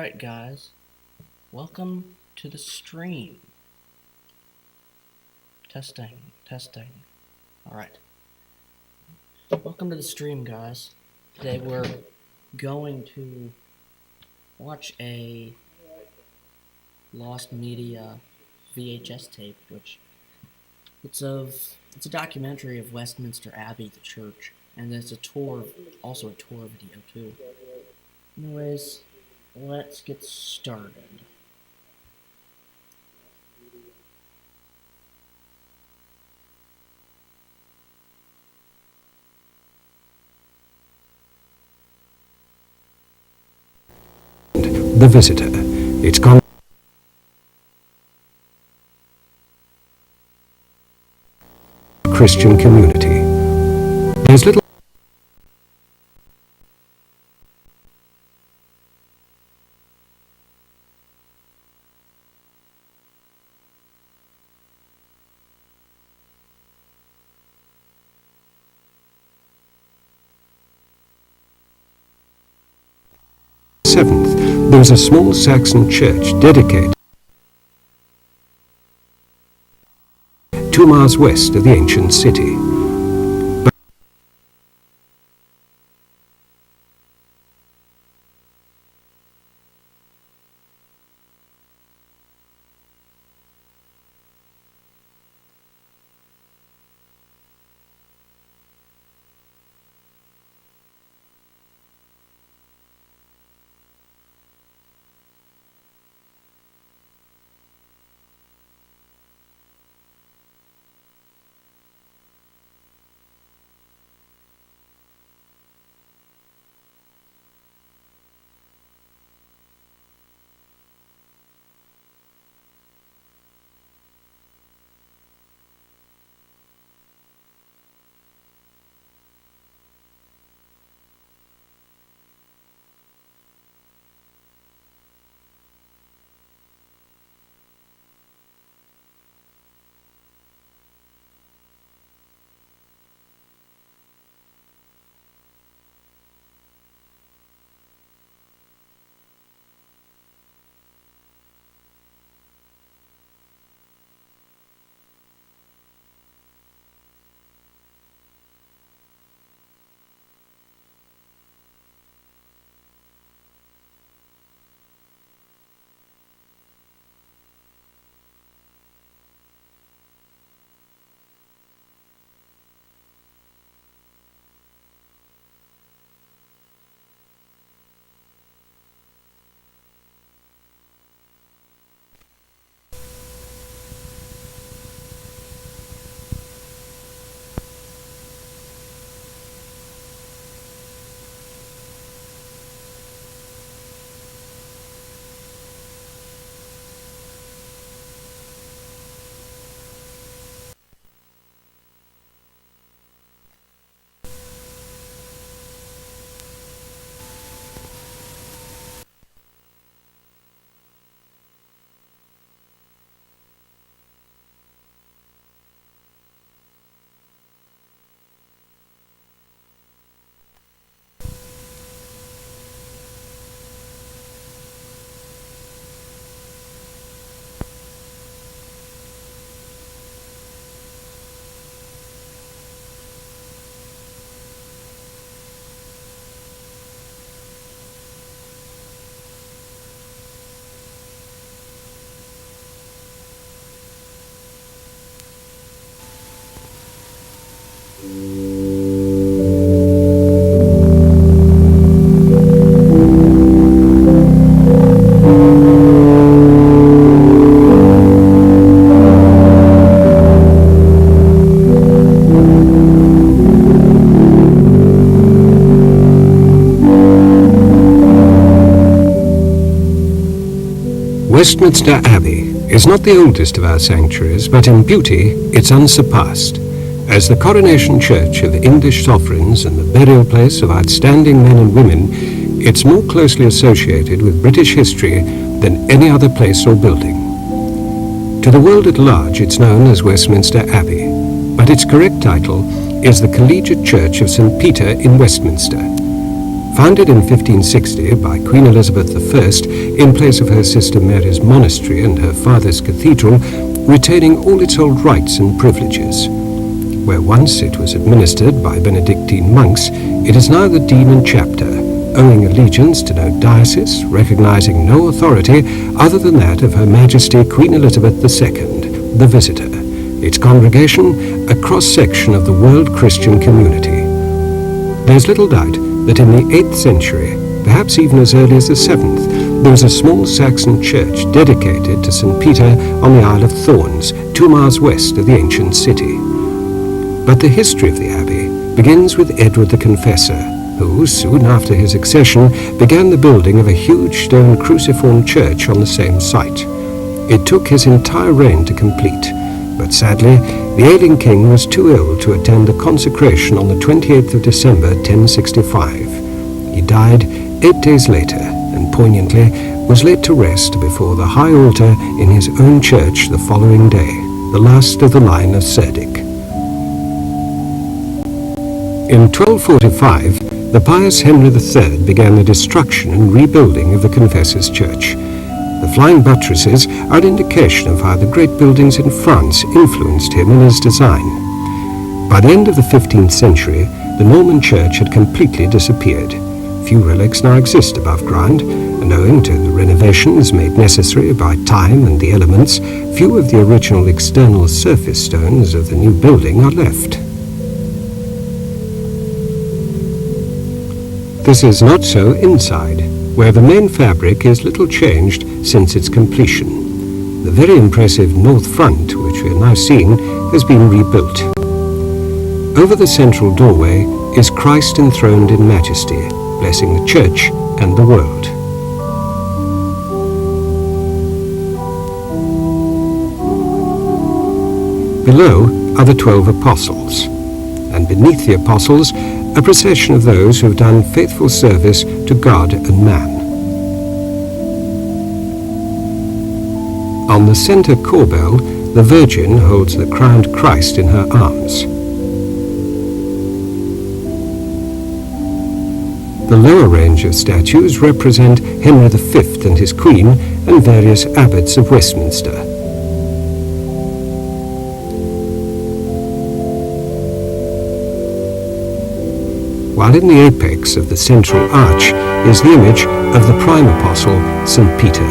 Alright guys, welcome to the stream. Testing. Alright. Welcome to the stream, guys. Today we're going to watch a lost media VHS tape, which it's a documentary of Westminster Abbey, the church, and it's also a tour video too. Anyways, let's get started. The Visitor. It's Christian community. There's little there was a small Saxon church dedicated 2 miles west of the ancient city. Westminster Abbey is not the oldest of our sanctuaries, but in beauty it's unsurpassed. As the coronation church of English sovereigns and the burial place of outstanding men and women, it's more closely associated with British history than any other place or building. To the world at large it's known as Westminster Abbey, but its correct title is the Collegiate Church of St. Peter in Westminster. Founded in 1560 by Queen Elizabeth I in place of her sister Mary's monastery and her father's cathedral, retaining all its old rights and privileges. Where once it was administered by Benedictine monks, it is now the dean and chapter, owing allegiance to no diocese, recognizing no authority other than that of Her Majesty Queen Elizabeth II, the Visitor, its congregation a cross-section of the world Christian community. There's little doubt that in the 8th century, perhaps even as early as the 7th, there was a small Saxon church dedicated to St. Peter on the Isle of Thorns, 2 miles west of the ancient city. But the history of the abbey begins with Edward the Confessor, who, soon after his accession, began the building of a huge stone cruciform church on the same site. It took his entire reign to complete, but sadly, the ailing king was too ill to attend the consecration on the 28th of December 1065. He died 8 days later, and poignantly was laid to rest before the high altar in his own church the following day, the last of the line of Cerdic. In 1245, the pious Henry III began the destruction and rebuilding of the Confessor's Church. The flying buttresses are an indication of how the great buildings in France influenced him in his design. By the end of the 15th century, the Norman church had completely disappeared. Few relics now exist above ground, and owing to the renovations made necessary by time and the elements, few of the original external surface stones of the new building are left. This is not so inside, where the main fabric is little changed since its completion. The very impressive north front, which we are now seeing, has been rebuilt. Over the central doorway is Christ enthroned in majesty, blessing the church and the world. Below are the 12 apostles, and beneath the apostles, a procession of those who have done faithful service to God and man. On the center corbel, the Virgin holds the crowned Christ in her arms. The lower range of statues represent Henry V and his Queen and various abbots of Westminster. While in the apex of the central arch is the image of the prime apostle, St. Peter.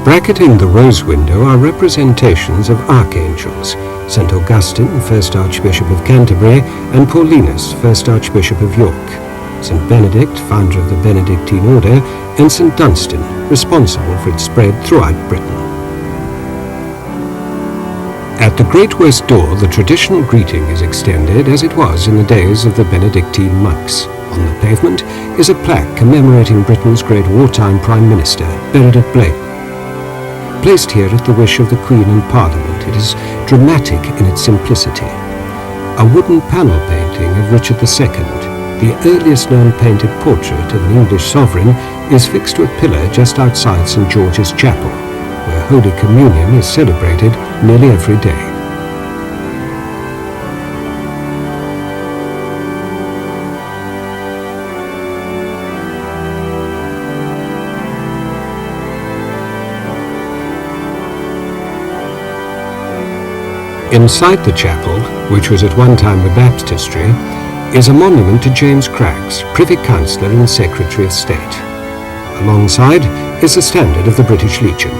Bracketing the rose window are representations of archangels, St. Augustine, 1st Archbishop of Canterbury, and Paulinus, 1st Archbishop of York, St. Benedict, founder of the Benedictine Order, and St. Dunstan, responsible for its spread throughout Britain. At the Great West Door, the traditional greeting is extended as it was in the days of the Benedictine monks. On the pavement is a plaque commemorating Britain's great wartime Prime Minister, Benedict Blake. Placed here at the wish of the Queen and Parliament, it is dramatic in its simplicity. A wooden panel painting of Richard II, the earliest known painted portrait of an English sovereign, is fixed to a pillar just outside St. George's Chapel, where Holy Communion is celebrated nearly every day. Inside the chapel, which was at one time a baptistry, is a monument to James Craggs, Privy Councillor and Secretary of State. Alongside is the standard of the British Legion.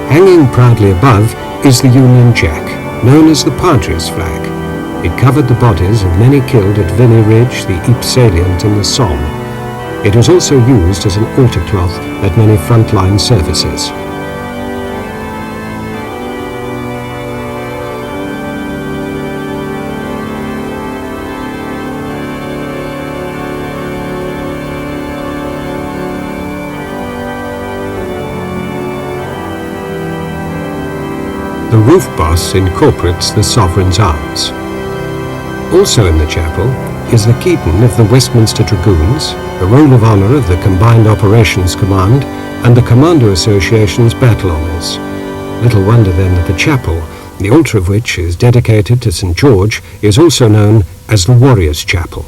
Hanging proudly above is the Union Jack, known as the Padres flag. It covered the bodies of many killed at Vimy Ridge, the Ypres salient and the Somme. It was also used as an altar cloth at many frontline services. The roof boss incorporates the sovereign's arms. Also in the chapel is the Keaton of the Westminster Dragoons, the Roll of Honour of the Combined Operations Command, and the Commando Association's Battle Honours. Little wonder then that the chapel, the altar of which is dedicated to St. George, is also known as the Warriors' Chapel.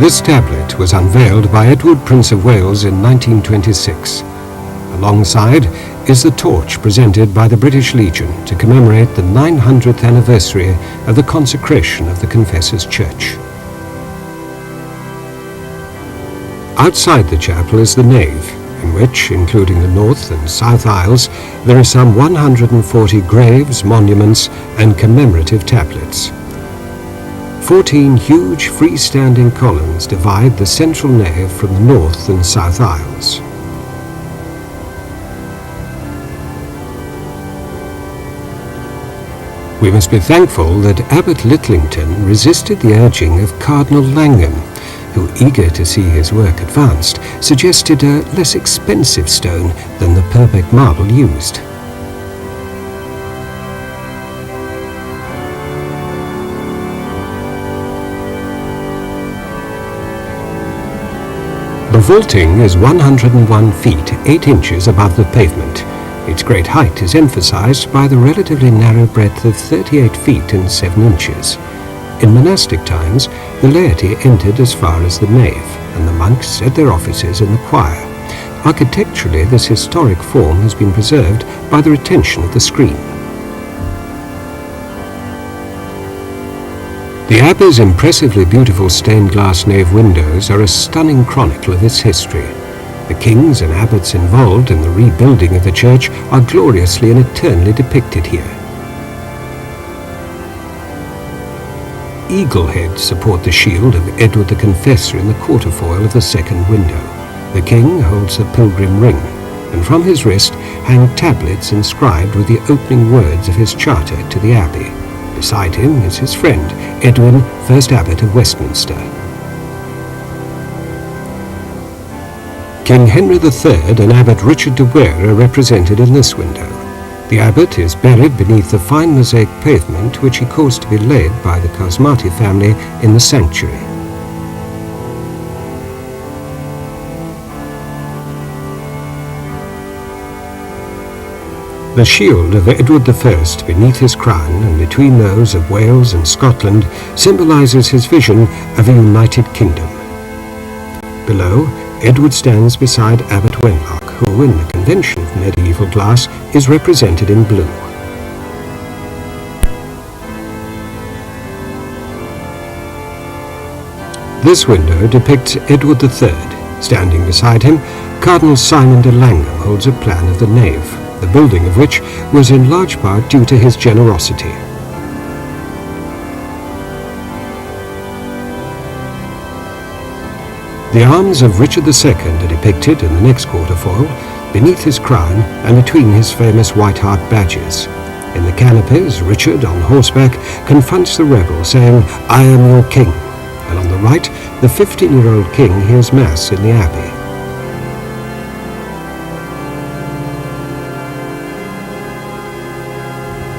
This tablet was unveiled by Edward, Prince of Wales in 1926. Alongside is the torch presented by the British Legion to commemorate the 900th anniversary of the consecration of the Confessors' Church. Outside the chapel is the nave, in which, including the north and south aisles, there are some 140 graves, monuments, and commemorative tablets. 14 huge freestanding columns divide the central nave from the north and south aisles. We must be thankful that Abbot Littlington resisted the urging of Cardinal Langham, who, eager to see his work advanced, suggested a less expensive stone than the Purbeck marble used. The vaulting is 101 feet 8 inches above the pavement. Its great height is emphasized by the relatively narrow breadth of 38 feet and 7 inches. In monastic times, the laity entered as far as the nave, and the monks said their offices in the choir. Architecturally, this historic form has been preserved by the retention of the screen. The Abbey's impressively beautiful stained glass nave windows are a stunning chronicle of its history. The kings and abbots involved in the rebuilding of the church are gloriously and eternally depicted here. Eagle heads support the shield of Edward the Confessor in the quarterfoil of the second window. The king holds the pilgrim ring, and from his wrist hang tablets inscribed with the opening words of his charter to the abbey. Beside him is his friend, Edwin, 1st Abbot of Westminster. King Henry III and Abbot Richard de Were are represented in this window. The abbot is buried beneath the fine mosaic pavement which he caused to be laid by the Cosmati family in the sanctuary. The shield of Edward I beneath his crown and between those of Wales and Scotland symbolizes his vision of a united kingdom. Below, Edward stands beside Abbot Wenlock, who in the convention of medieval glass is represented in blue. This window depicts Edward III. Standing beside him, Cardinal Simon de Langham holds a plan of the nave, the building of which was in large part due to his generosity. The arms of Richard II are depicted in the next quarterfoil, beneath his crown and between his famous White Hart badges. In the canopies, Richard, on horseback, confronts the rebel, saying, "I am your king," and on the right, the 15-year-old king hears Mass in the abbey.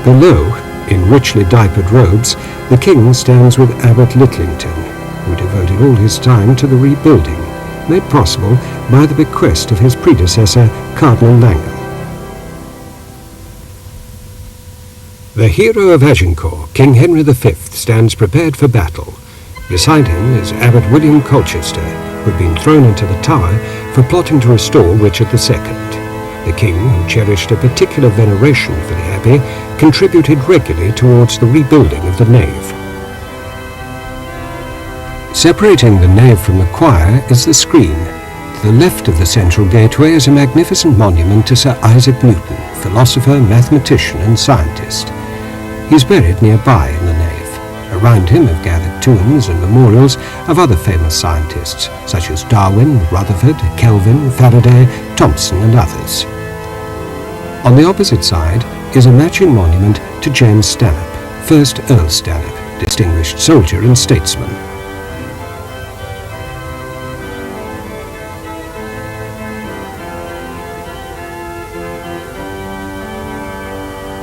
Below, in richly diapered robes, the king stands with Abbot Littlington, who devoted all his time to the rebuilding, made possible by the bequest of his predecessor, Cardinal Langham. The hero of Agincourt, King Henry V, stands prepared for battle. Beside him is Abbot William Colchester, who had been thrown into the Tower for plotting to restore Richard II. The king, who cherished a particular veneration for the abbey, contributed regularly towards the rebuilding of the nave. Separating the nave from the choir is the screen. To the left of the central gateway is a magnificent monument to Sir Isaac Newton, philosopher, mathematician and scientist. He is buried nearby in the nave. Around him have gathered tombs and memorials of other famous scientists, such as Darwin, Rutherford, Kelvin, Faraday, Thomson and others. On the opposite side is a matching monument to James Stanhope, 1st Earl Stanhope, distinguished soldier and statesman.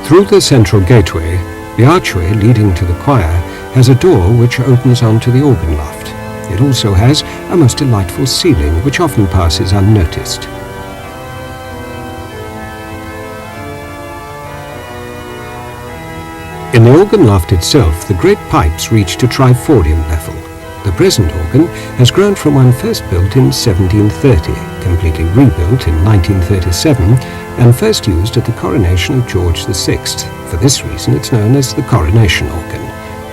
Through the central gateway, the archway leading to the choir has a door which opens onto the organ loft. It also has a most delightful ceiling which often passes unnoticed. In the organ loft itself, the great pipes reach to triforium level. The present organ has grown from one first built in 1730, completely rebuilt in 1937, and first used at the coronation of George VI. For this reason it's known as the coronation organ.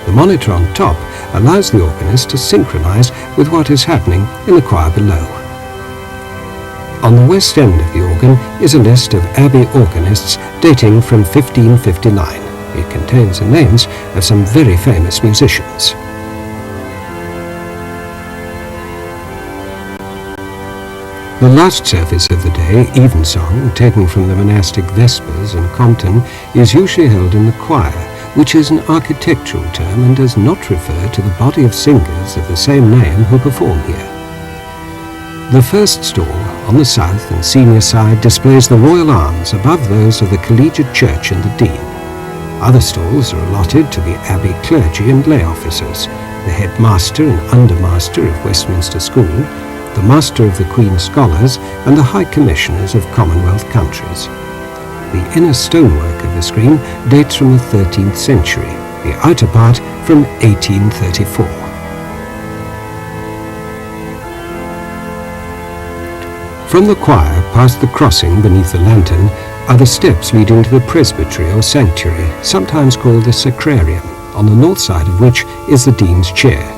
The monitor on top allows the organist to synchronize with what is happening in the choir below. On the west end of the organ is a list of abbey organists dating from 1559. It contains the names of some very famous musicians. The last service of the day, evensong, taken from the monastic Vespers in Compton, is usually held in the choir, which is an architectural term and does not refer to the body of singers of the same name who perform here. The first stall, on the south and senior side, displays the royal arms above those of the collegiate church and the dean. Other stalls are allotted to the abbey clergy and lay officers, the headmaster and undermaster of Westminster School, the Master of the Queen's Scholars, and the High Commissioners of Commonwealth countries. The inner stonework of the screen dates from the 13th century, the outer part from 1834. From the choir, past the crossing beneath the lantern, are the steps leading to the presbytery or sanctuary, sometimes called the sacrarium, on the north side of which is the dean's chair.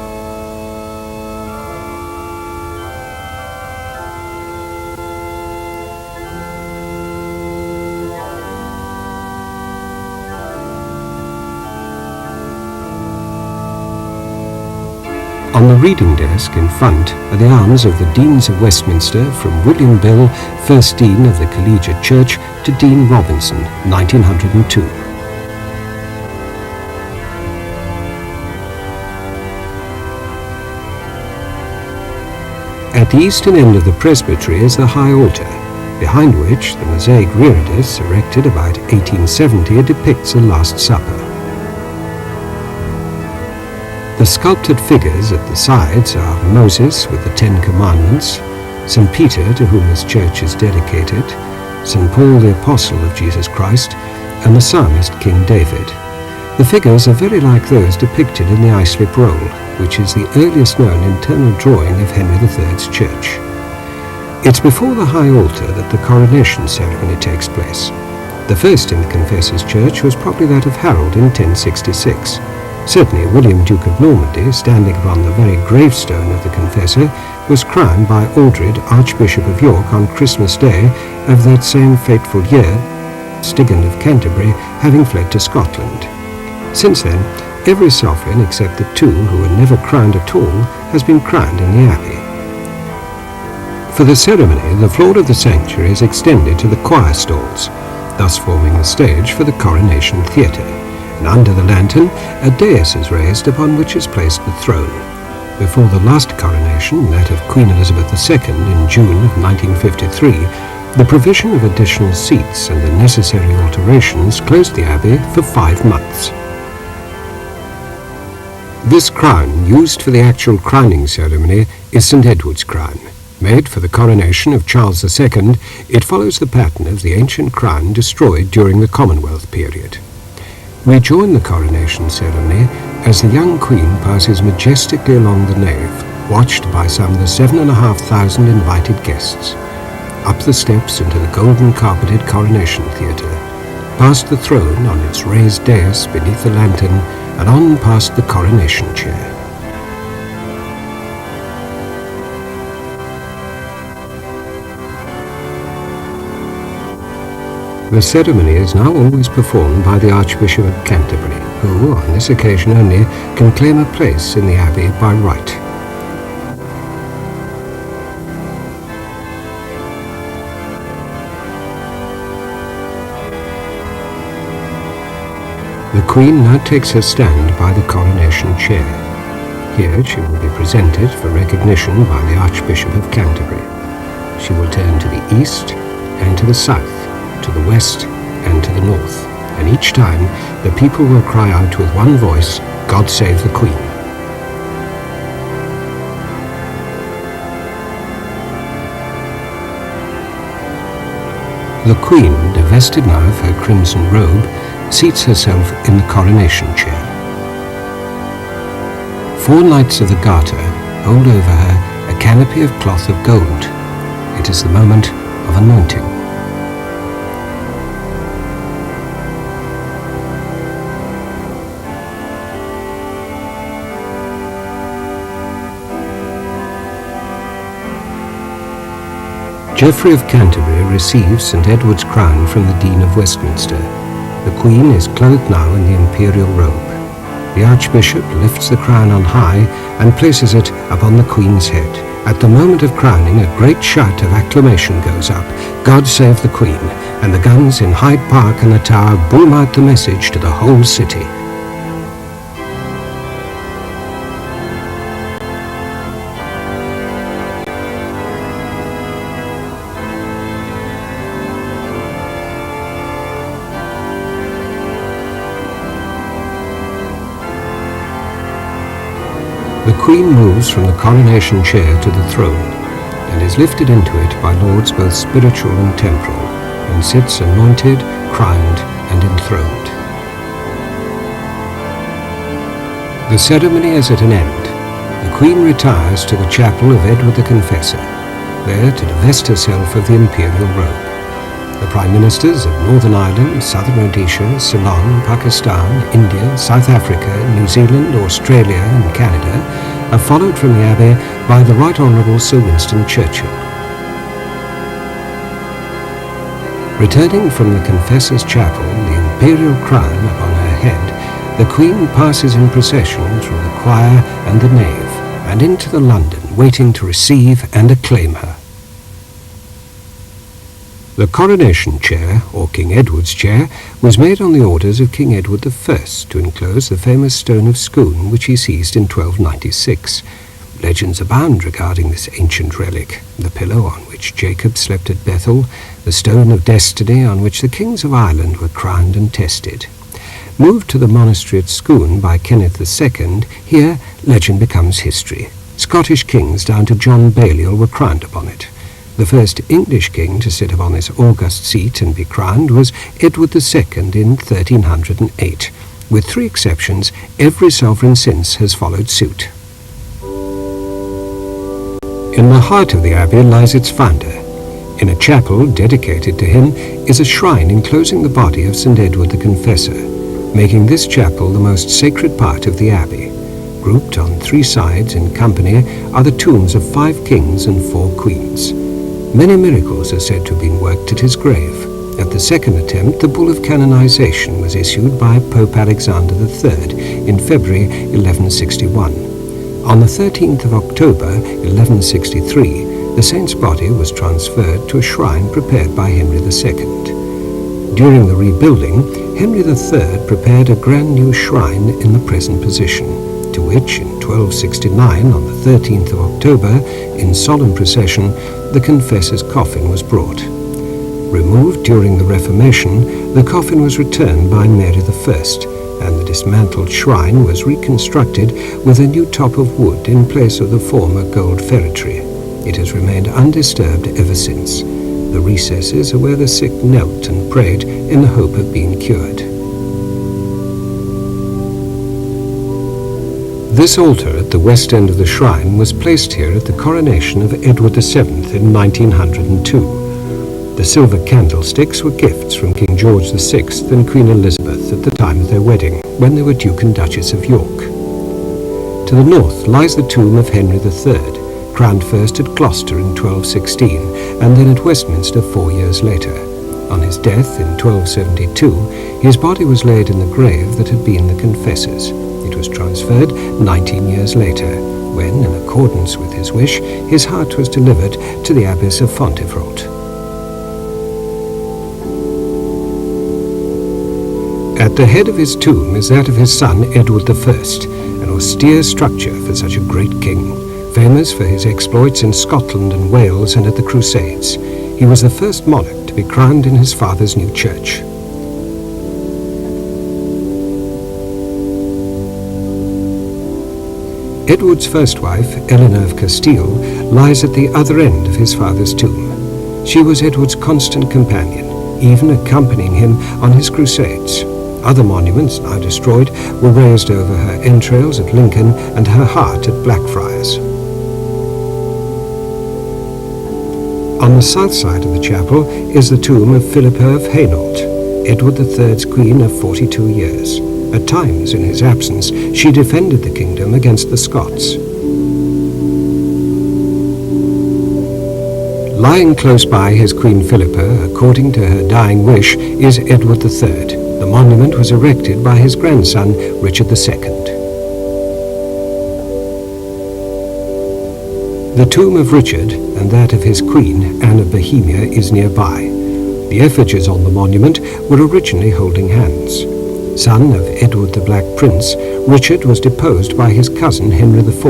On the reading desk in front are the arms of the Deans of Westminster, from William Bill, 1st Dean of the Collegiate Church, to Dean Robinson, 1902. At the eastern end of the presbytery is the high altar, behind which the mosaic reredos, erected about 1870, depicts the Last Supper. The sculptured figures at the sides are Moses with the Ten Commandments, St. Peter, to whom this church is dedicated, St. Paul the Apostle of Jesus Christ, and the psalmist King David. The figures are very like those depicted in the Islip Roll, which is the earliest known internal drawing of Henry III's church. It's before the high altar that the coronation ceremony takes place. The first in the Confessor's Church was probably that of Harold in 1066. Certainly William, Duke of Normandy, standing upon the very gravestone of the Confessor, was crowned by Aldred, Archbishop of York, on Christmas Day of that same fateful year, Stigand of Canterbury having fled to Scotland. Since then, every sovereign except the two who were never crowned at all has been crowned in the abbey. For the ceremony, the floor of the sanctuary is extended to the choir stalls, thus forming the stage for the coronation theatre. And under the lantern, a dais is raised upon which is placed the throne. Before the last coronation, that of Queen Elizabeth II in June of 1953, the provision of additional seats and the necessary alterations closed the abbey for 5 months. This crown, used for the actual crowning ceremony, is St. Edward's crown. Made for the coronation of Charles II, it follows the pattern of the ancient crown destroyed during the Commonwealth period. We join the coronation ceremony as the young Queen passes majestically along the nave, watched by some of the 7,500 invited guests. Up the steps into the golden carpeted coronation theatre, past the throne on its raised dais beneath the lantern, and on past the coronation chair. The ceremony is now always performed by the Archbishop of Canterbury, who, on this occasion only, can claim a place in the abbey by right. The Queen now takes her stand by the coronation chair. Here she will be presented for recognition by the Archbishop of Canterbury. She will turn to the east and to the south, to the west and to the north, and each time the people will cry out with one voice, "God save the Queen." The Queen, divested now of her crimson robe, seats herself in the coronation chair. 4 Knights of the Garter hold over her a canopy of cloth of gold. It is the moment of anointing. Geoffrey of Canterbury receives St. Edward's crown from the Dean of Westminster. The Queen is clothed now in the imperial robe. The Archbishop lifts the crown on high and places it upon the Queen's head. At the moment of crowning, a great shout of acclamation goes up, "God save the Queen," and the guns in Hyde Park and the Tower boom out the message to the whole city. The Queen moves from the coronation chair to the throne, and is lifted into it by lords both spiritual and temporal, and sits anointed, crowned, and enthroned. The ceremony is at an end. The Queen retires to the chapel of Edward the Confessor, there to divest herself of the imperial robe. The Prime Ministers of Northern Ireland, Southern Rhodesia, Ceylon, Pakistan, India, South Africa, New Zealand, Australia and Canada are followed from the Abbey by the Right Honourable Sir Winston Churchill. Returning from the Confessor's Chapel, the imperial crown upon her head, the Queen passes in procession through the choir and the nave, and into the London, waiting to receive and acclaim her. The coronation chair, or King Edward's chair, was made on the orders of King Edward I to enclose the famous stone of Scone which he seized in 1296. Legends abound regarding this ancient relic, the pillow on which Jacob slept at Bethel, the stone of destiny on which the kings of Ireland were crowned and tested. Moved to the monastery at Scone by Kenneth II, here legend becomes history. Scottish kings down to John Balliol were crowned upon it. The first English king to sit upon this august seat and be crowned was Edward II in 1308. With 3 exceptions, every sovereign since has followed suit. In the heart of the abbey lies its founder. In a chapel dedicated to him is a shrine enclosing the body of St. Edward the Confessor, making this chapel the most sacred part of the abbey. Grouped on 3 sides in company are the tombs of 5 kings and 4 queens. Many miracles are said to have been worked at his grave. At the second attempt, the bull of canonization was issued by Pope Alexander III in February 1161. On the 13th of October 1163, the saint's body was transferred to a shrine prepared by Henry II. During the rebuilding, Henry III prepared a grand new shrine in the present position, to which in 1269, on the 13th of October, in solemn procession, the Confessor's coffin was brought. Removed during the Reformation, the coffin was returned by Mary I, and the dismantled shrine was reconstructed with a new top of wood in place of the former gold ferretry. It has remained undisturbed ever since. The recesses are where the sick knelt and prayed in the hope of being cured. This altar at the west end of the shrine was placed here at the coronation of Edward VII in 1902. The silver candlesticks were gifts from King George VI and Queen Elizabeth at the time of their wedding, when they were Duke and Duchess of York. To the north lies the tomb of Henry III, crowned first at Gloucester in 1216 and then at Westminster 4 years later. On his death in 1272, his body was laid in the grave that had been the Confessor's. It was transferred 19 years later, when, in accordance with his wish, his heart was delivered to the Abbess of Fontevraud. At Just ahead of his tomb is that of his son Edward I, an austere structure for such a great king, famous for his exploits in Scotland and Wales and at the Crusades. He was the first monarch to be crowned in his father's new church. Edward's first wife, Eleanor of Castile, lies at the other end of his father's tomb. She was Edward's constant companion, even accompanying him on his crusades. Other monuments, now destroyed, were raised over her entrails at Lincoln and her heart at Blackfriars. On the south side of the chapel is the tomb of Philippa of Hainault, Edward III's queen of 42 years. At times, in his absence, she defended the kingdom against the Scots. Lying close by his Queen Philippa, according to her dying wish, is Edward III. The monument was erected by his grandson, Richard II. The tomb of Richard and that of his queen, Anne of Bohemia, is nearby. The effigies on the monument were originally holding hands. Son of Edward the Black Prince, Richard was deposed by his cousin Henry IV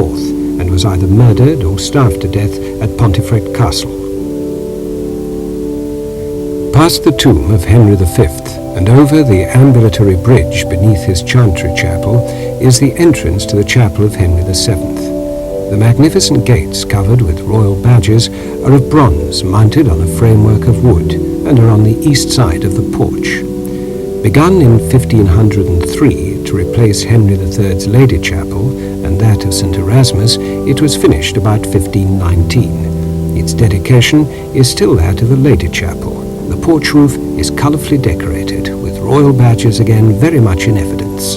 and was either murdered or starved to death at Pontefract Castle. Past the tomb of Henry V and over the ambulatory bridge beneath his chantry chapel is the entrance to the chapel of Henry VII. The magnificent gates, covered with royal badges, are of bronze mounted on a framework of wood and are on the east side of the porch. Begun in 1503 to replace Henry III's Lady Chapel and that of St. Erasmus, it was finished about 1519. Its dedication is still that of the Lady Chapel. The porch roof is colourfully decorated, with royal badges again very much in evidence.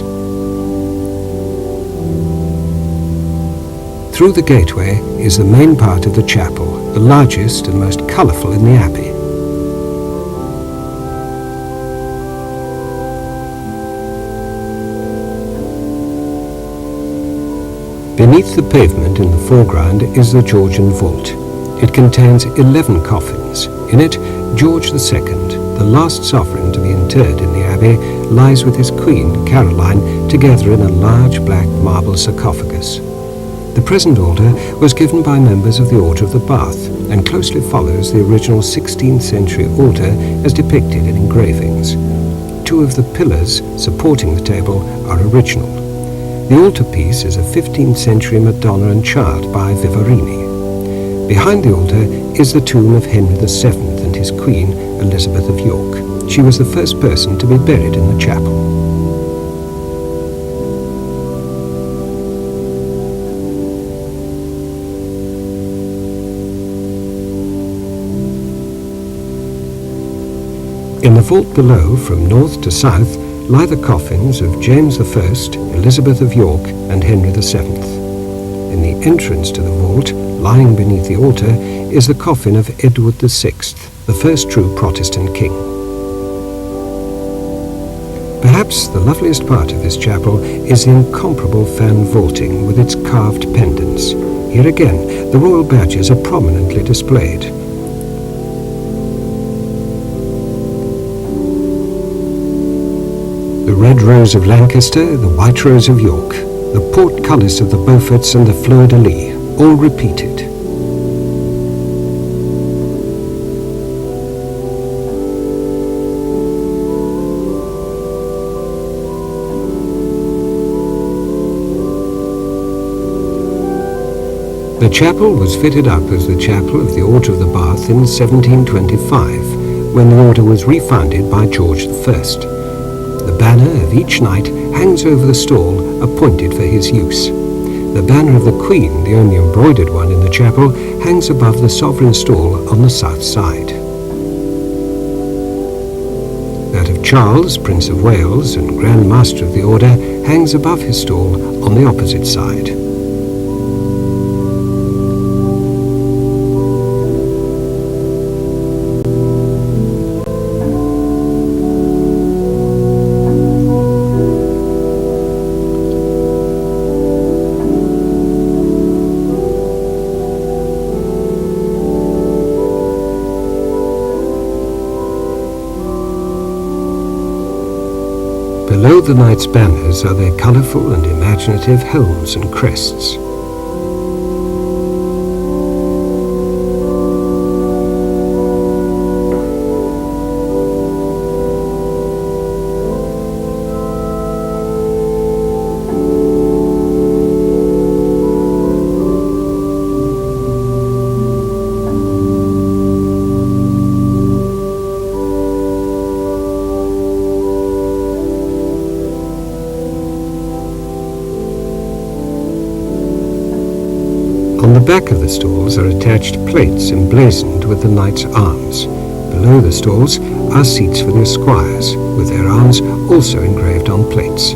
Through the gateway is the main part of the chapel, the largest and most colourful in the abbey. Beneath the pavement in the foreground is the Georgian vault. It contains 11 coffins. In it, George II, the last sovereign to be interred in the abbey, lies with his queen, Caroline, together in a large black marble sarcophagus. The present altar was given by members of the Order of the Bath and closely follows the original 16th century altar as depicted in engravings. Two of the pillars supporting the table are original. The altarpiece is a 15th century Madonna and Child by Vivarini. Behind the altar is the tomb of Henry VII and his queen, Elizabeth of York. She was the first person to be buried in the chapel. In the vault below, from north to south, lie the coffins of James I, Elizabeth of York, and Henry VII. In the entrance to the vault, lying beneath the altar, is the coffin of Edward VI, the first true Protestant king. Perhaps the loveliest part of this chapel is the incomparable fan vaulting with its carved pendants. Here again, the royal badges are prominently displayed. The red rose of Lancaster, the white rose of York, the portcullis of the Beauforts and the fleur-de-lis, all repeated. The chapel was fitted up as the chapel of the Order of the Bath in 1725, when the order was refounded by George I. The banner of each knight hangs over the stall appointed for his use. The banner of the Queen, the only embroidered one in the chapel, hangs above the sovereign stall on the south side. That of Charles, Prince of Wales and Grand Master of the Order, hangs above his stall on the opposite side. Below the knight's banners are their colourful and imaginative helms and crests. On the back of the stalls are attached plates emblazoned with the knight's arms. Below the stalls are seats for their squires, with their arms also engraved on plates.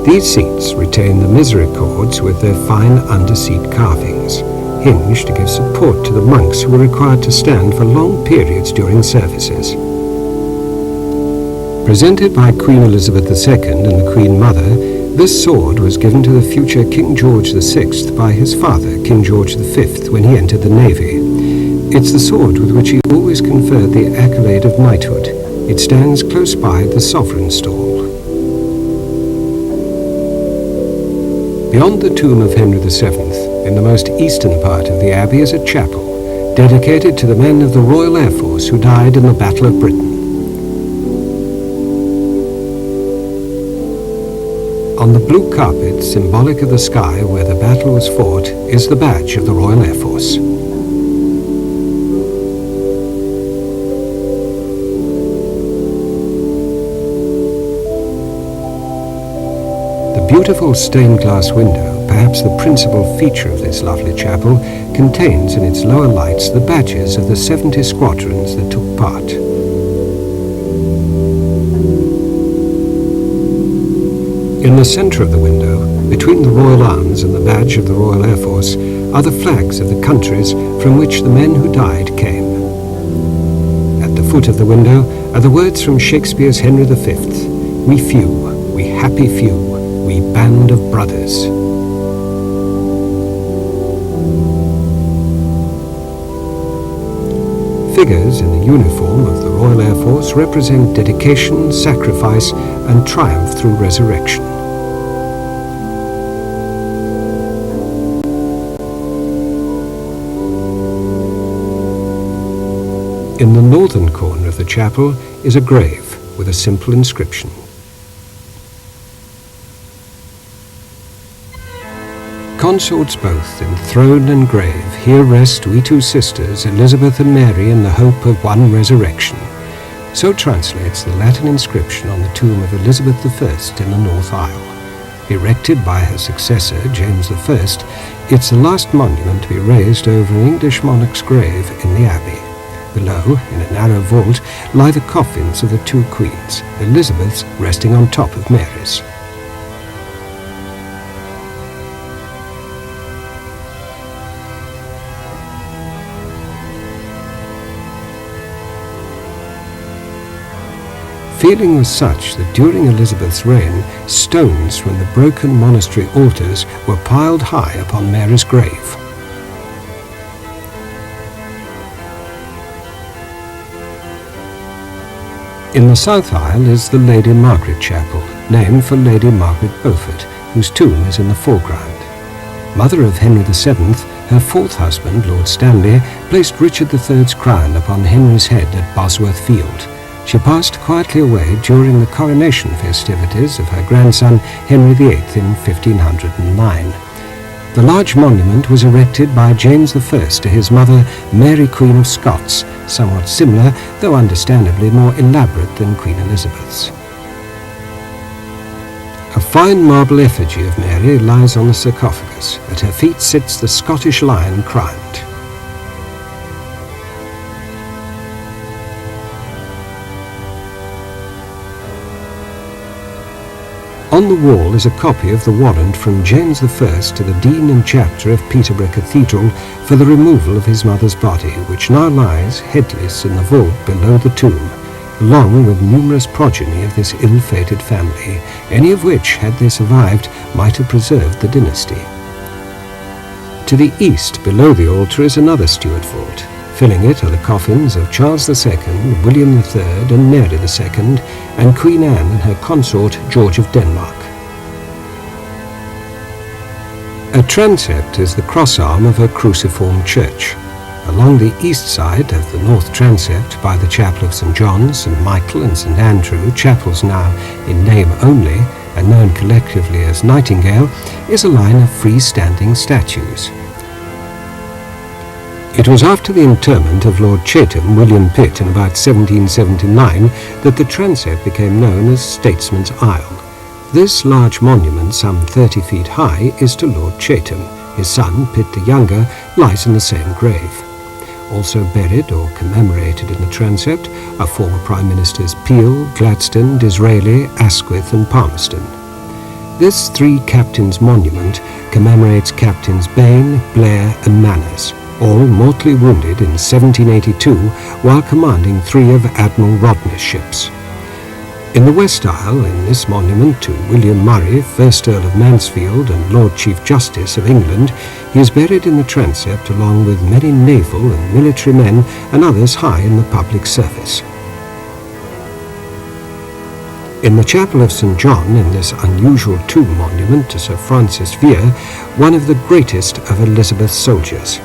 These seats retain the misericords with their fine under-seat carvings, hinged to give support to the monks who were required to stand for long periods during services. Presented by Queen Elizabeth II and the Queen Mother, this sword was given to the future King George VI by his father, King George V, when he entered the Navy. It's the sword with which he always conferred the accolade of knighthood. It stands close by the sovereign's stall. Beyond the tomb of Henry VII, in the most eastern part of the abbey, is a chapel dedicated to the men of the Royal Air Force who died in the Battle of Britain. On the blue carpet, symbolic of the sky where the battle was fought, is the badge of the Royal Air Force. The beautiful stained glass window, perhaps the principal feature of this lovely chapel, contains in its lower lights the badges of the 70 squadrons that took part. In the centre of the window, between the Royal Arms and the badge of the Royal Air Force, are the flags of the countries from which the men who died came. At the foot of the window are the words from Shakespeare's Henry V, "We few, we happy few, we band of brothers." Figures in the uniform of the Royal Air Force represent dedication, sacrifice, and triumph through resurrection. In the northern corner of the chapel is a grave with a simple inscription. Consorts both, in throne and grave, here rest we two sisters, Elizabeth and Mary, in the hope of one resurrection. So translates the Latin inscription on the tomb of Elizabeth I in the North Aisle. Erected by her successor, James I, it's the last monument to be raised over an English monarch's grave in the abbey. Below, in a narrow vault, lie the coffins of the two queens, Elizabeth's resting on top of Mary's. Feeling was such that during Elizabeth's reign, stones from the broken monastery altars were piled high upon Mary's grave. In the south aisle is the Lady Margaret Chapel, named for Lady Margaret Beaufort, whose tomb is in the foreground. Mother of Henry VII, her fourth husband, Lord Stanley, placed Richard III's crown upon Henry's head at Bosworth Field. She passed quietly away during the coronation festivities of her grandson Henry VIII in 1509. The large monument was erected by James I to his mother, Mary Queen of Scots, somewhat similar, though understandably more elaborate than Queen Elizabeth's. A fine marble effigy of Mary lies on the sarcophagus. At her feet sits the Scottish lion crowned. On the wall is a copy of the warrant from James I to the Dean and Chapter of Peterborough Cathedral for the removal of his mother's body, which now lies headless in the vault below the tomb, along with numerous progeny of this ill-fated family, any of which, had they survived, might have preserved the dynasty. To the east, below the altar, is another Stuart vault, Filling it are the coffins of Charles II, William III and Mary II, and Queen Anne and her consort George of Denmark. A transept is the cross-arm of a cruciform church. Along the east side of the north transept by the chapel of St. John, St. Michael and St. Andrew, chapels now in name only and known collectively as Nightingale, is a line of freestanding statues. It was after the interment of Lord Chatham, William Pitt, in about 1779 that the transept became known as Statesman's Aisle. This large monument, some 30 feet high, is to Lord Chatham. His son, Pitt the Younger, lies in the same grave. Also buried or commemorated in the transept are former Prime Ministers Peel, Gladstone, Disraeli, Asquith and Palmerston. This three captains monument commemorates Captains Bain, Blair and Manners, all mortally wounded in 1782 while commanding three of Admiral Rodner's ships. In the West Aisle, in this monument to William Murray, 1st Earl of Mansfield and Lord Chief Justice of England, he is buried in the transept along with many naval and military men and others high in the public service. In the chapel of St. John, in this unusual tomb monument to Sir Francis Vere, one of the greatest of Elizabeth's soldiers.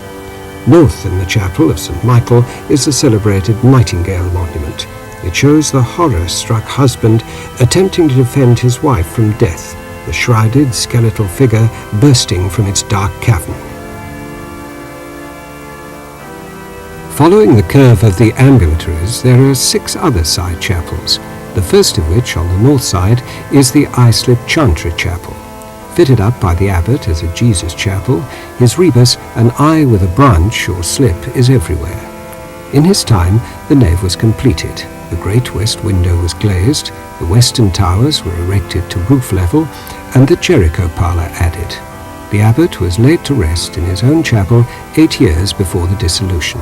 North in the chapel of St. Michael is the celebrated Nightingale monument. It shows the horror-struck husband attempting to defend his wife from death, the shrouded skeletal figure bursting from its dark cavern. Following the curve of the ambulatories, there are 6 other side chapels, the first of which, on the north side, is the Islip Chantry Chapel. Fitted up by the abbot as a Jesus chapel, his rebus, an eye with a branch or slip, is everywhere. In his time, the nave was completed. The great west window was glazed, the western towers were erected to roof level, and the Jericho parlour added. The abbot was laid to rest in his own chapel 8 years before the dissolution.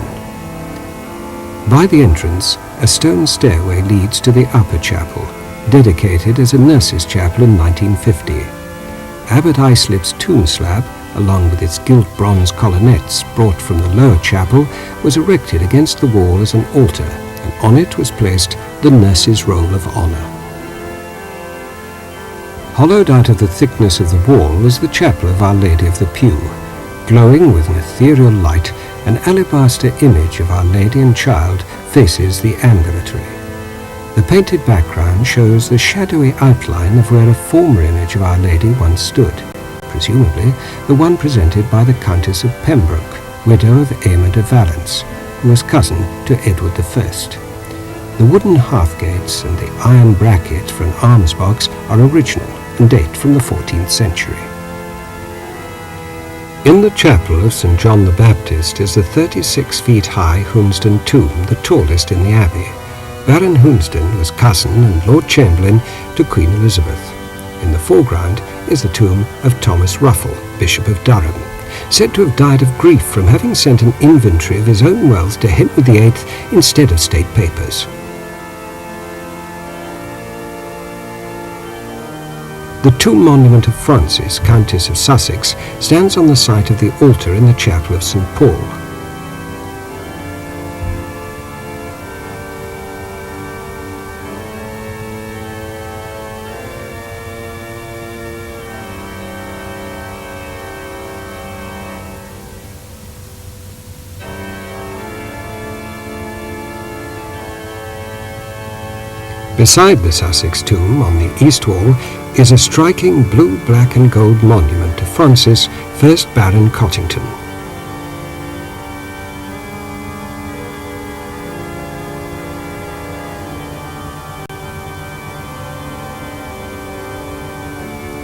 By the entrance, a stone stairway leads to the upper chapel, dedicated as a nurse's chapel in 1950. Abbot Islip's tomb slab, along with its gilt bronze colonnettes brought from the lower chapel, was erected against the wall as an altar, and on it was placed the nurse's roll of honour. Hollowed out of the thickness of the wall is the chapel of Our Lady of the Pew. Glowing with an ethereal light, an alabaster image of Our Lady and Child faces the ambulatory. The painted background shows the shadowy outline of where a former image of Our Lady once stood, presumably the one presented by the Countess of Pembroke, widow of Aymer de Valence, who was cousin to Edward I. The wooden half-gates and the iron bracket for an arms box are original and date from the 14th century. In the chapel of St. John the Baptist is the 36 feet high Hunsdon tomb, the tallest in the abbey. Baron Hunsdon was cousin and Lord Chamberlain to Queen Elizabeth. In the foreground is the tomb of Thomas Ruffle, Bishop of Durham, said to have died of grief from having sent an inventory of his own wealth to Henry VIII instead of state papers. The tomb monument of Frances, Countess of Sussex, stands on the site of the altar in the chapel of St. Paul. Beside the Sussex tomb, on the east wall, is a striking blue, black and gold monument to Francis, 1st Baron Cottington.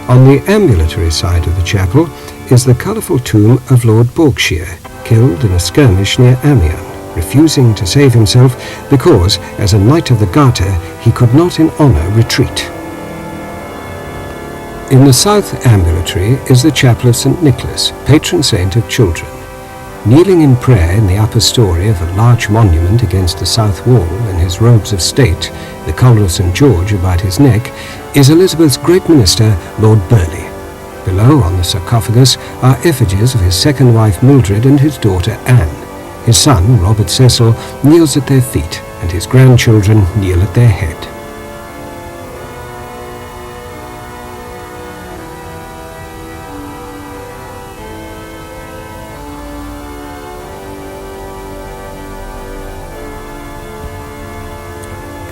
On the ambulatory side of the chapel is the colourful tomb of Lord Berkshire, killed in a skirmish near Amiens, refusing to save himself because, as a Knight of the Garter, he could not in honour retreat. In the south ambulatory is the chapel of St. Nicholas, patron saint of children. Kneeling in prayer in the upper story of a large monument against the south wall in his robes of state, the collar of St. George about his neck, is Elizabeth's great minister, Lord Burleigh. Below, on the sarcophagus, are effigies of his second wife Mildred and his daughter Anne. His son, Robert Cecil, kneels at their feet, and his grandchildren kneel at their head.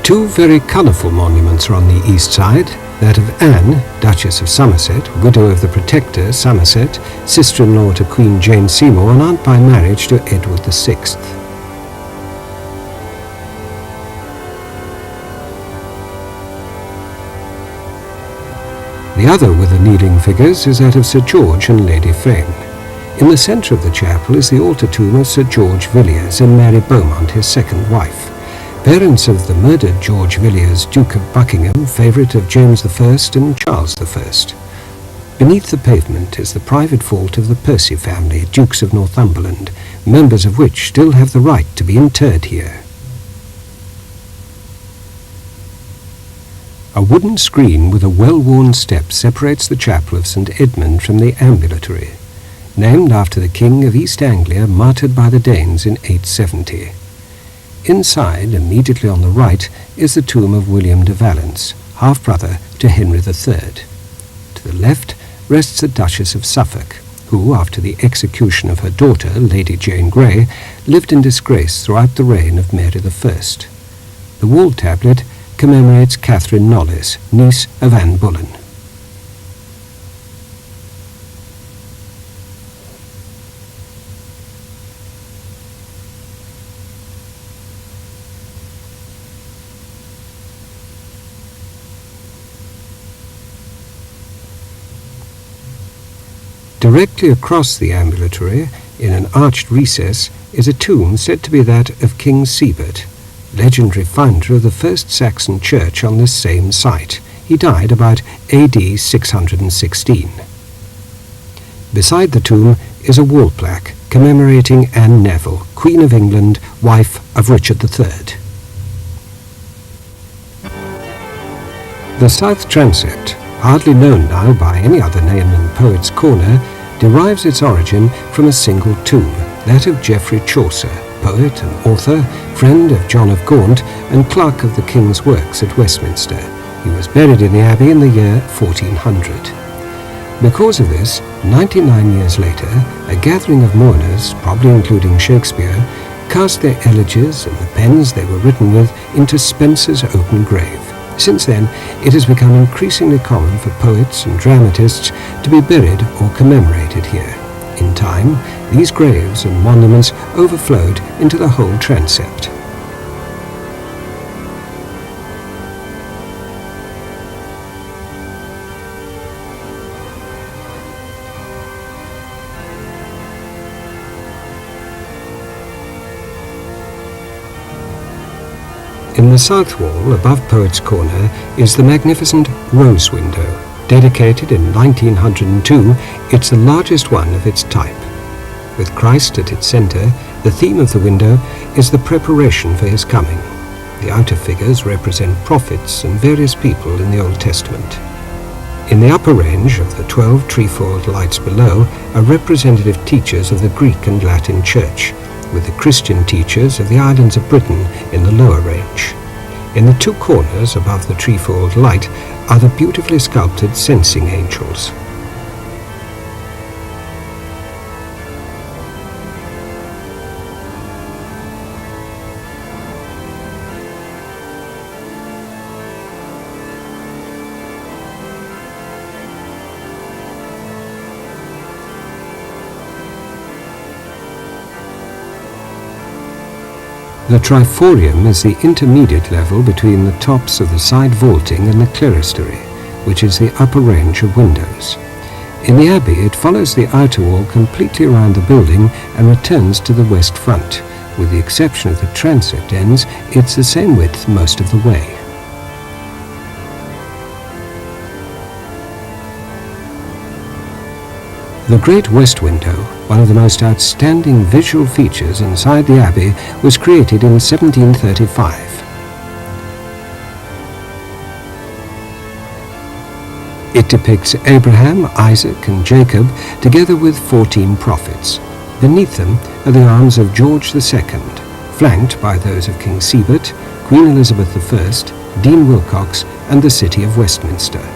Two very colourful monuments are on the east side, that of Anne, Duchess of Somerset, widow of the Protector, Somerset, sister-in-law to Queen Jane Seymour and aunt by marriage to Edward VI. The other with the kneeling figures is that of Sir George and Lady Fane. In the centre of the chapel is the altar tomb of Sir George Villiers and Mary Beaumont, his second wife, parents of the murdered George Villiers, Duke of Buckingham, favourite of James I and Charles I. Beneath the pavement is the private vault of the Percy family, Dukes of Northumberland, members of which still have the right to be interred here. A wooden screen with a well-worn step separates the chapel of St. Edmund from the ambulatory, named after the King of East Anglia martyred by the Danes in 870. Inside, immediately on the right, is the tomb of William de Valence, half-brother to Henry III. To the left rests the Duchess of Suffolk, who, after the execution of her daughter, Lady Jane Grey, lived in disgrace throughout the reign of Mary I. The wall tablet commemorates Catherine Knollys, niece of Anne Boleyn. Directly across the ambulatory, in an arched recess, is a tomb said to be that of King Siebert, legendary founder of the first Saxon church on this same site. He died about AD 616. Beside the tomb is a wall plaque commemorating Anne Neville, Queen of England, wife of Richard III. The south transept, hardly known now by any other name than Poets' Corner, derives its origin from a single tomb, that of Geoffrey Chaucer, poet and author, friend of John of Gaunt and clerk of the King's Works at Westminster. He was buried in the abbey in the year 1400. Because of this, 99 years later, a gathering of mourners, probably including Shakespeare, cast their elegies and the pens they were written with into Spenser's open grave. Since then, it has become increasingly common for poets and dramatists to be buried or commemorated here. In time, these graves and monuments overflowed into the whole transept. In the south wall, above Poets' Corner, is the magnificent Rose Window. Dedicated in 1902, it's the largest one of its type. With Christ at its centre, the theme of the window is the preparation for his coming. The outer figures represent prophets and various people in the Old Testament. In the upper range of the 12 trefoiled lights below are representative teachers of the Greek and Latin Church, with the Christian teachers of the islands of Britain in the lower range. In the two corners above the trefoiled light are the beautifully sculpted censing angels. The triforium is the intermediate level between the tops of the side vaulting and the clerestory, which is the upper range of windows. In the abbey, it follows the outer wall completely around the building and returns to the west front. With the exception of the transept ends, it's the same width most of the way. The Great West Window, one of the most outstanding visual features inside the abbey, was created in 1735. It depicts Abraham, Isaac and Jacob together with 14 prophets. Beneath them are the arms of George II, flanked by those of King Siebert, Queen Elizabeth I, Dean Wilcox, and the city of Westminster.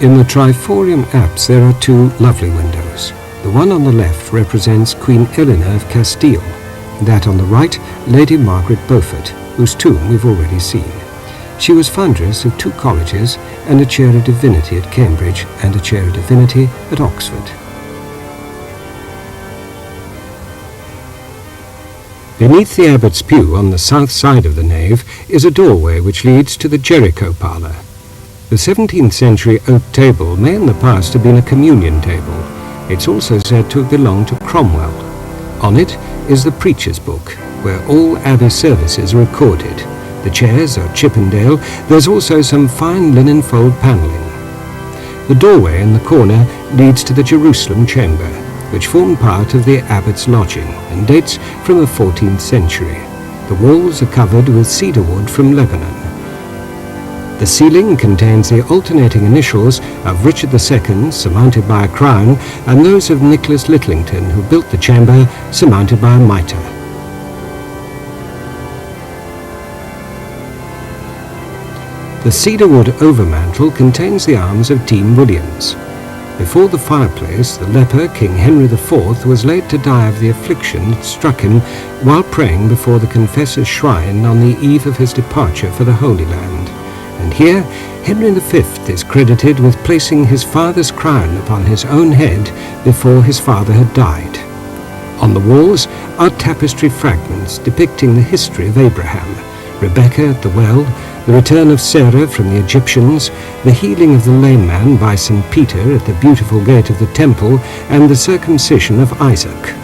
In the Triforium apse there are two lovely windows. The one on the left represents Queen Eleanor of Castile, that on the right Lady Margaret Beaufort, whose tomb we've already seen. She was foundress of two colleges and a chair of divinity at Cambridge and a chair of divinity at Oxford. Beneath the abbot's pew on the south side of the nave is a doorway which leads to the Jericho parlour. The 17th century oak table may in the past have been a communion table. It's also said to have belonged to Cromwell. On it is the preacher's book, where all abbey services are recorded. The chairs are Chippendale. There's also some fine linen fold panelling. The doorway in the corner leads to the Jerusalem chamber, which formed part of the abbot's lodging and dates from the 14th century. The walls are covered with cedar wood from Lebanon. The ceiling contains the alternating initials of Richard II, surmounted by a crown, and those of Nicholas Littlington, who built the chamber, surmounted by a mitre. The cedarwood overmantel contains the arms of Dean Williams. Before the fireplace, the leper King Henry IV was laid to die of the affliction that struck him while praying before the confessor's shrine on the eve of his departure for the Holy Land. And here, Henry V is credited with placing his father's crown upon his own head before his father had died. On the walls are tapestry fragments depicting the history of Abraham, Rebecca at the well, the return of Sarah from the Egyptians, the healing of the lame man by St. Peter at the beautiful gate of the temple, and the circumcision of Isaac.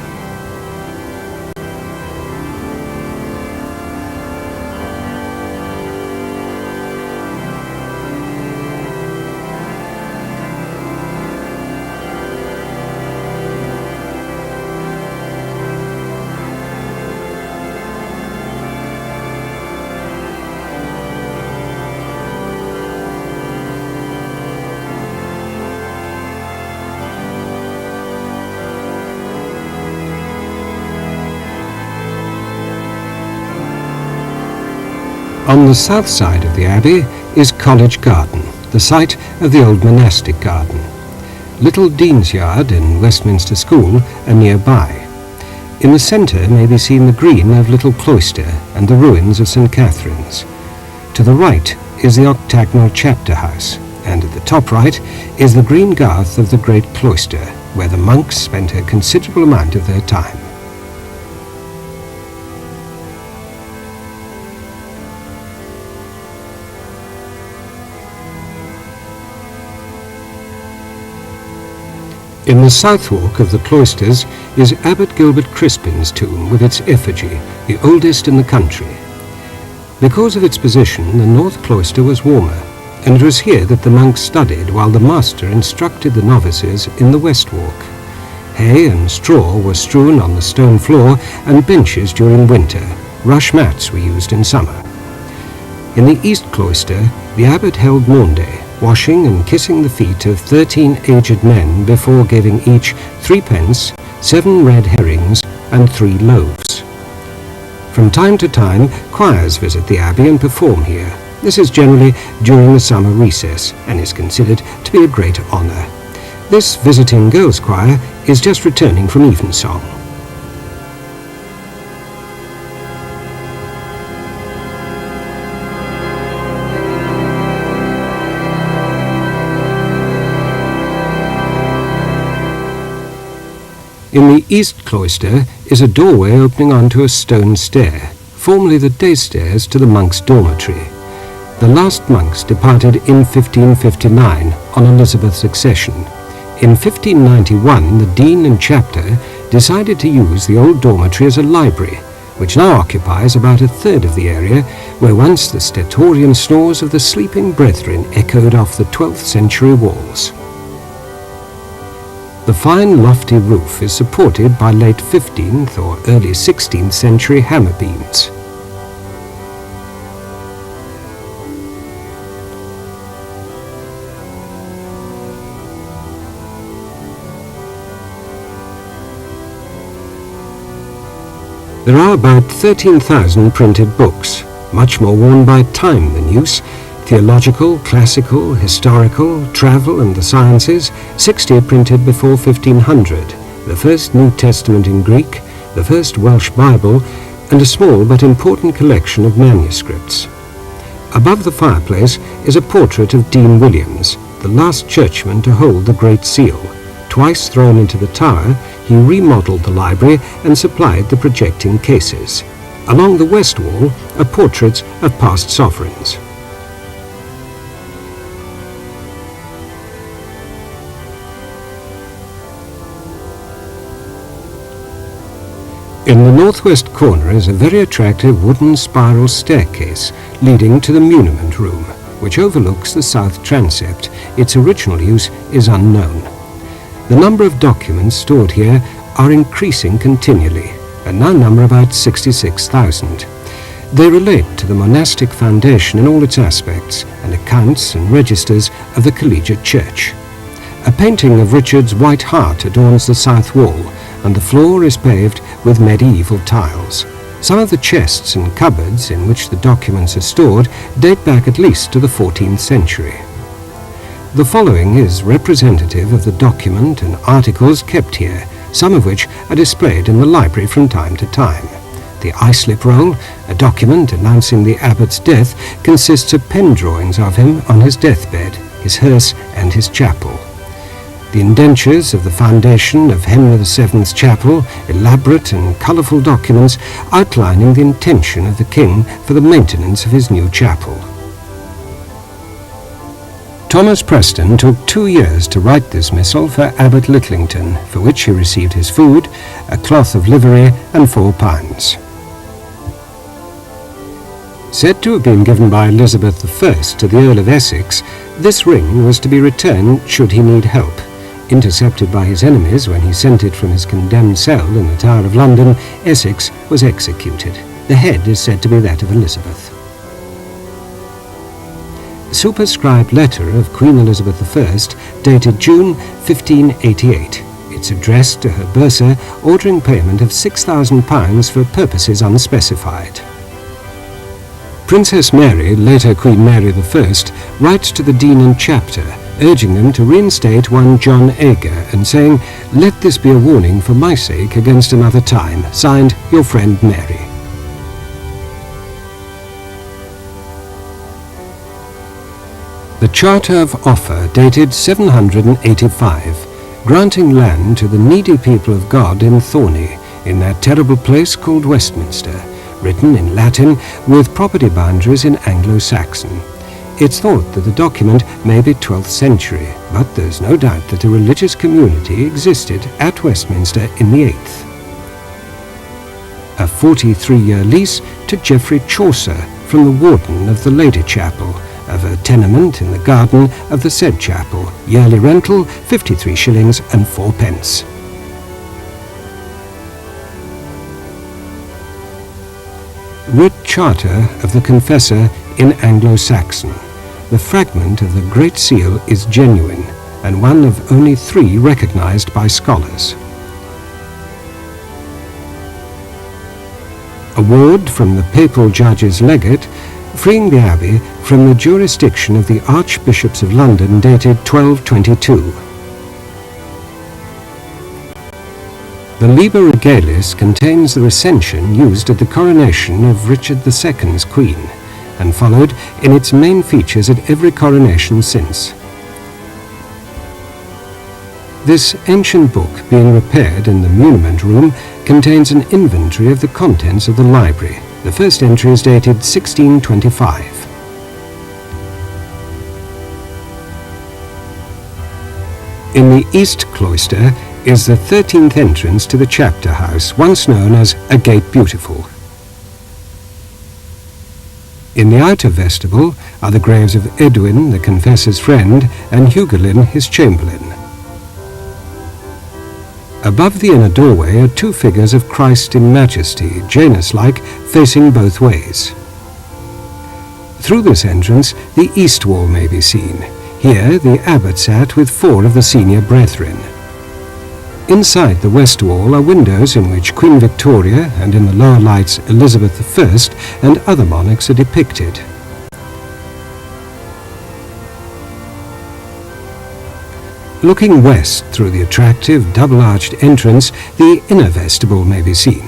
On the south side of the abbey is College Garden, the site of the old monastic garden. Little Dean's Yard and Westminster School are nearby. In the centre may be seen the green of Little Cloister and the ruins of St. Catherine's. To the right is the octagonal chapter house, and at the top right is the green garth of the great cloister, where the monks spent a considerable amount of their time. In the south walk of the cloisters is Abbot Gilbert Crispin's tomb with its effigy, the oldest in the country. Because of its position, the north cloister was warmer, and it was here that the monks studied while the master instructed the novices in the west walk. Hay and straw were strewn on the stone floor and benches during winter. Rush mats were used in summer. In the east cloister, the abbot held Maunday, washing and kissing the feet of 13 aged men before giving each 3 pence, 7 red herrings, and 3 loaves. From time to time, choirs visit the abbey and perform here. This is generally during the summer recess and is considered to be a great honour. This visiting girls' choir is just returning from evensong. In the east cloister is a doorway opening onto a stone stair, formerly the day stairs to the monks' dormitory. The last monks departed in 1559 on Elizabeth's accession. In 1591, the dean and chapter decided to use the old dormitory as a library, which now occupies about a third of the area where once the stentorian snores of the sleeping brethren echoed off the 12th century walls. The fine lofty roof is supported by late 15th or early 16th century hammer beams. There are about 13,000 printed books, much more worn by time than use: theological, classical, historical, travel and the sciences. 60 are printed before 1500, the first New Testament in Greek, the first Welsh Bible, and a small but important collection of manuscripts. Above the fireplace is a portrait of Dean Williams, the last churchman to hold the Great Seal. Twice thrown into the tower, he remodelled the library and supplied the projecting cases. Along the west wall are portraits of past sovereigns. In the northwest corner is a very attractive wooden spiral staircase leading to the muniment room, which overlooks the south transept. Its original use is unknown. The number of documents stored here are increasing continually, and now number about 66,000. They relate to the monastic foundation in all its aspects, and accounts and registers of the collegiate church. A painting of Richard's White Hart adorns the south wall, and the floor is paved with medieval tiles. Some of the chests and cupboards in which the documents are stored date back at least to the 14th century. The following is representative of the document and articles kept here, some of which are displayed in the library from time to time. The Islip Roll, a document announcing the abbot's death, consists of pen drawings of him on his deathbed, his hearse and his chapel. The indentures of the foundation of Henry VII's chapel, elaborate and colourful documents outlining the intention of the king for the maintenance of his new chapel. Thomas Preston took 2 years to write this missal for Abbot Littlington, for which he received his food, a cloth of livery and £4. Said to have been given by Elizabeth I to the Earl of Essex, this ring was to be returned should he need help. Intercepted by his enemies when he sent it from his condemned cell in the Tower of London, Essex was executed. The head is said to be that of Elizabeth. Superscribed letter of Queen Elizabeth I, dated June 1588. It's addressed to her bursar, ordering payment of £6,000 for purposes unspecified. Princess Mary, later Queen Mary I, writes to the Dean and Chapter, urging them to reinstate one John Ager, and saying, "Let this be a warning for my sake against another time. Signed, your friend Mary." The Charter of Offa, dated 785, granting land to the needy people of God in Thorney, in that terrible place called Westminster, written in Latin with property boundaries in Anglo-Saxon. It's thought that the document may be 12th century, but there's no doubt that a religious community existed at Westminster in the 8th. A 43-year lease to Geoffrey Chaucer from the warden of the Lady Chapel, of a tenement in the garden of the said chapel, yearly rental 53 shillings and 4 pence. Writ Charter of the Confessor in Anglo-Saxon. The fragment of the Great Seal is genuine, and one of only 3 recognized by scholars. Award from the Papal Judge's Legate, freeing the Abbey from the jurisdiction of the Archbishops of London, dated 1222. The Liber Regalis contains the recension used at the coronation of Richard II's Queen, and followed in its main features at every coronation since. This ancient book, being repaired in the muniment room, contains an inventory of the contents of the library. The first entry is dated 1625. In the east cloister is the 13th entrance to the chapter house, once known as a Gate Beautiful. In the outer vestibule are the graves of Edwin, the confessor's friend, and Hugolin, his chamberlain. Above the inner doorway are two figures of Christ in majesty, Janus-like, facing both ways. Through this entrance, the east wall may be seen. Here the abbot sat with 4 of the senior brethren. Inside the west wall are windows in which Queen Victoria and in the lower lights Elizabeth I and other monarchs are depicted. Looking west through the attractive double-arched entrance, the inner vestibule may be seen.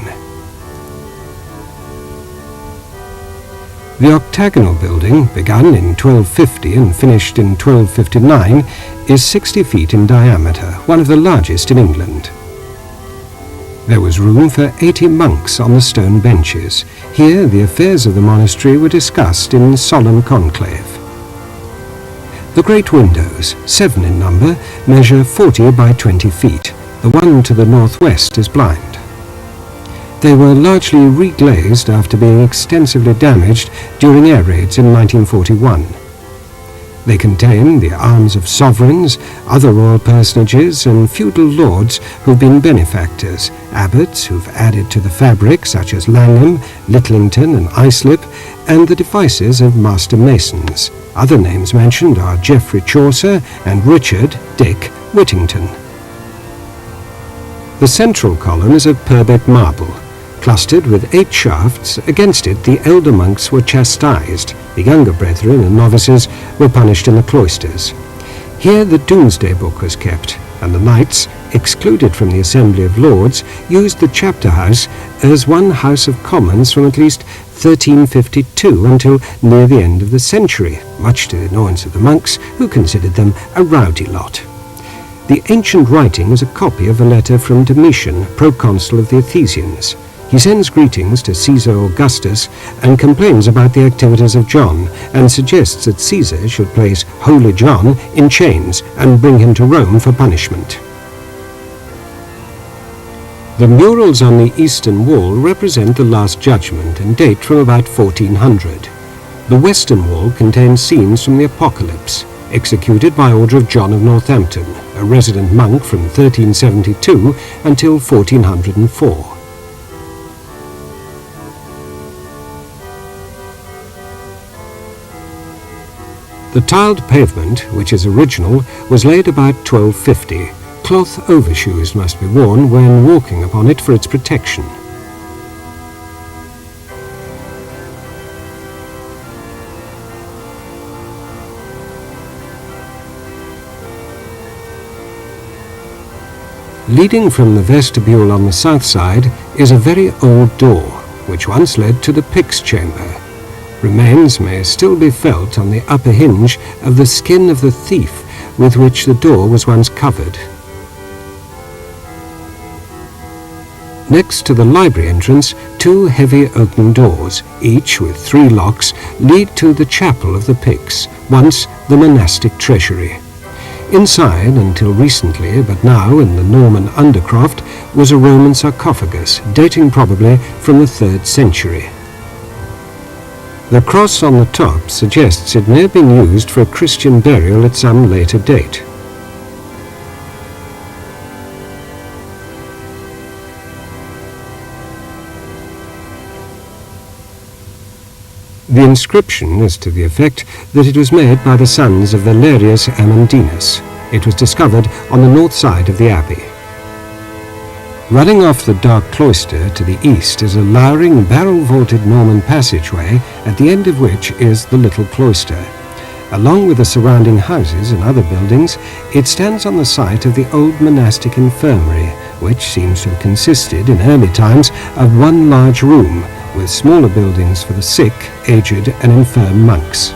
The octagonal building, begun in 1250 and finished in 1259, is 60 feet in diameter, one of the largest in England. There was room for 80 monks on the stone benches. Here the affairs of the monastery were discussed in solemn conclave. The great windows, 7 in number, measure 40 by 20 feet. The one to the northwest is blind. They were largely reglazed after being extensively damaged during air raids in 1941. They contain the arms of sovereigns, other royal personages, and feudal lords who've been benefactors, abbots who've added to the fabric, such as Langham, Littlington, and Islip, and the devices of master masons. Other names mentioned are Geoffrey Chaucer and Richard, Dick, Whittington. The central column is of Purbeck marble. Clustered with 8 shafts, against it the elder monks were chastised. The younger brethren and novices were punished in the cloisters. Here the Doomsday Book was kept, and the knights, excluded from the Assembly of Lords, used the chapter house as one House of Commons from at least 1352 until near the end of the century, much to the annoyance of the monks, who considered them a rowdy lot. The ancient writing is a copy of a letter from Domitian, proconsul of the Ephesians. He sends greetings to Caesar Augustus and complains about the activities of John, and suggests that Caesar should place Holy John in chains and bring him to Rome for punishment. The murals on the eastern wall represent the Last Judgment and date from about 1400. The western wall contains scenes from the Apocalypse, executed by order of John of Northampton, a resident monk from 1372 until 1404. The tiled pavement, which is original, was laid about 1250. Cloth overshoes must be worn when walking upon it for its protection. Leading from the vestibule on the south side is a very old door, which once led to the Pyx chamber. Remains may still be felt on the upper hinge of the skin of the thief with which the door was once covered. Next to the library entrance, 2 heavy oaken doors, each with 3 locks, lead to the chapel of the Pyx, once the monastic treasury. Inside, until recently, but now in the Norman undercroft, was a Roman sarcophagus, dating probably from the 3rd century. The cross on the top suggests it may have been used for a Christian burial at some later date. The inscription is to the effect that it was made by the sons of Valerius Amandinus. It was discovered on the north side of the abbey. Running off the dark cloister to the east is a lowering, barrel-vaulted Norman passageway, at the end of which is the little cloister. Along with the surrounding houses and other buildings, it stands on the site of the old monastic infirmary, which seems to have consisted in early times of one large room, with smaller buildings for the sick, aged, and infirm monks.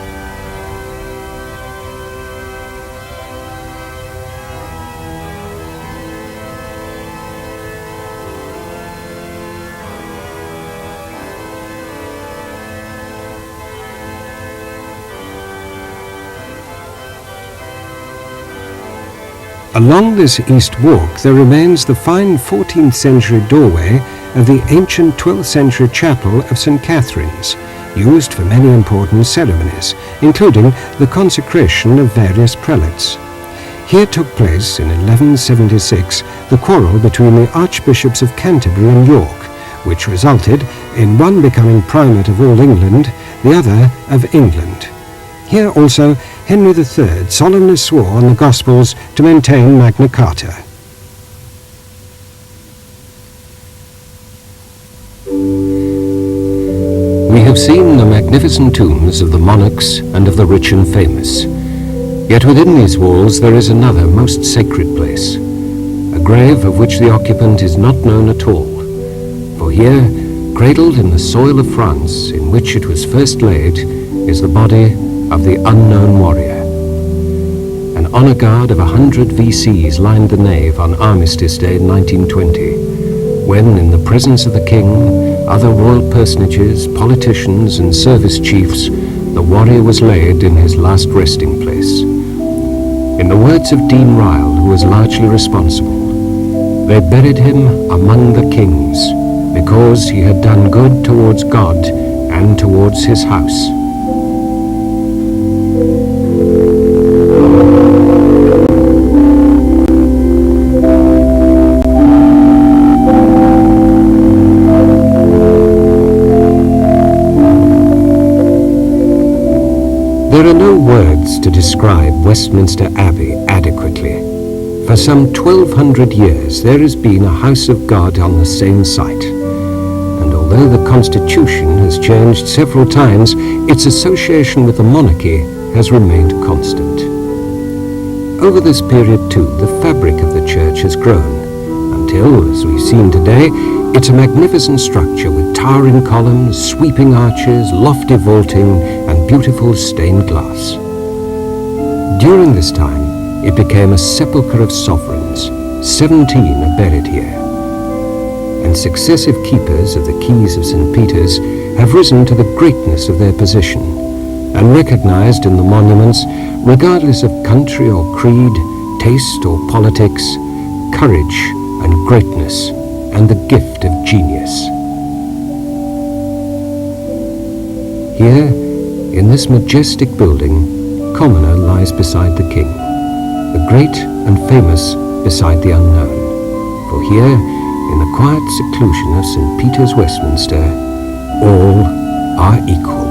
Along this east walk there remains the fine 14th century doorway of the ancient 12th century chapel of St. Catherine's. used for many important ceremonies, including the consecration of various prelates. Here took place in 1176 the quarrel between the Archbishops of Canterbury and York, which resulted in one becoming primate of all England, the other of England. Here also Henry III solemnly swore on the Gospels to maintain Magna Carta. We have seen the magnificent tombs of the monarchs and of the rich and famous. Yet within these walls there is another most sacred place, a grave of which the occupant is not known at all. For here, cradled in the soil of France in which it was first laid, is the body of the unknown warrior. An honor guard of 100 VCs lined the nave on Armistice Day 1920, when in the presence of the king, other royal personages, politicians and service chiefs, the warrior was laid in his last resting place. In the words of Dean Ryle, who was largely responsible, they buried him among the kings, because he had done good towards God and towards his house. There are no words to describe Westminster Abbey adequately. For some 1200 years there has been a house of God on the same site, and although the Constitution has changed several times, its association with the monarchy has remained constant. Over this period too, the fabric of the church has grown, until, as we've seen today, it's a magnificent structure with towering columns, sweeping arches, lofty vaulting, and beautiful stained glass. During this time, it became a sepulchre of sovereigns. 17 are buried here. And successive keepers of the keys of St. Peter's have risen to the greatness of their position, and recognized in the monuments, regardless of country or creed, taste or politics, courage and greatness, and the gift of genius. Here, in this majestic building, commoner lies beside the king, the great and famous beside the unknown. For here, in the quiet seclusion of St. Peter's, Westminster, all are equal.